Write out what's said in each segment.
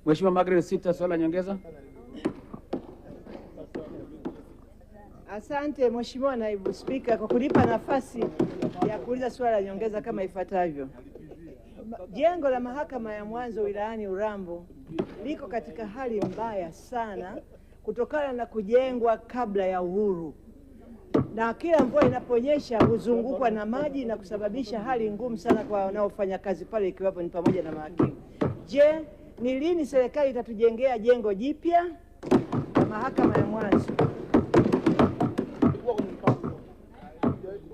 Mheshimiwa Margaret Sita, swali la nyongeza. Asante Mheshimiwa Naibu Spika kwa kunipa nafasi ya kuuliza swali la nyongeza kama ifuatavyo. Jengo la mahakama ya mwanzo wilayani Urambo liko katika hali mbaya sana kutokana na kujengwa kabla ya uhuru, na kila mvua inaponyesha huzungukwa na maji na kusababisha hali ngumu sana kwa wanaofanya kazi pale, ikiwapo ni pamoja na mahakimu. Je, ni lini serikali itatujengea jengo jipya la mahakama ya mwanzo?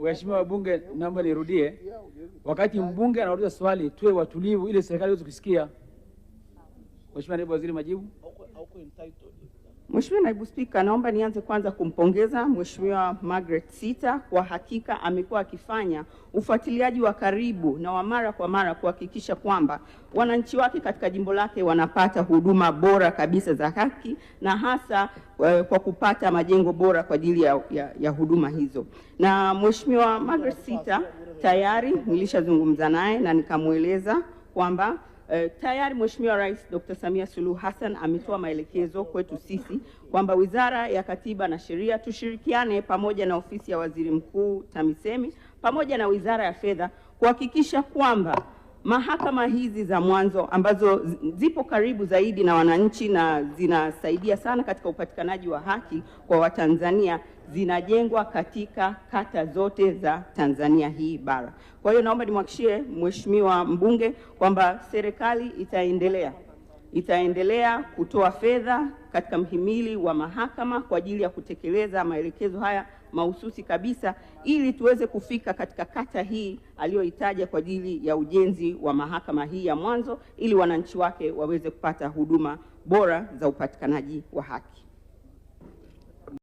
Mheshimiwa Bunge, naomba nirudie. Wakati mbunge anauliza swali, tuwe watulivu ili serikali iweze kusikia. Mheshimiwa Naibu Waziri, majibu. Mheshimiwa Naibu Spika, naomba nianze kwanza kumpongeza Mheshimiwa Margaret Sita. Kwa hakika amekuwa akifanya ufuatiliaji wa karibu na wa mara kwa mara kuhakikisha kwamba wananchi wake katika jimbo lake wanapata huduma bora kabisa za haki, na hasa kwa kupata majengo bora kwa ajili ya huduma hizo. Na Mheshimiwa Margaret Sita tayari nilishazungumza naye na nikamweleza kwamba tayari Mheshimiwa Rais Dr. Samia Suluhu Hassan ametoa maelekezo kwetu sisi kwamba Wizara ya Katiba na Sheria tushirikiane pamoja na Ofisi ya Waziri Mkuu TAMISEMI pamoja na Wizara ya Fedha kuhakikisha kwamba mahakama hizi za mwanzo ambazo zipo karibu zaidi na wananchi na zinasaidia sana katika upatikanaji wa haki kwa Watanzania zinajengwa katika kata zote za Tanzania hii bara. Kwa hiyo naomba nimhakikishie Mheshimiwa mbunge kwamba serikali itaendelea kutoa fedha katika mhimili wa mahakama kwa ajili ya kutekeleza maelekezo haya mahususi kabisa, ili tuweze kufika katika kata hii aliyoitaja kwa ajili ya ujenzi wa mahakama hii ya mwanzo, ili wananchi wake waweze kupata huduma bora za upatikanaji wa haki.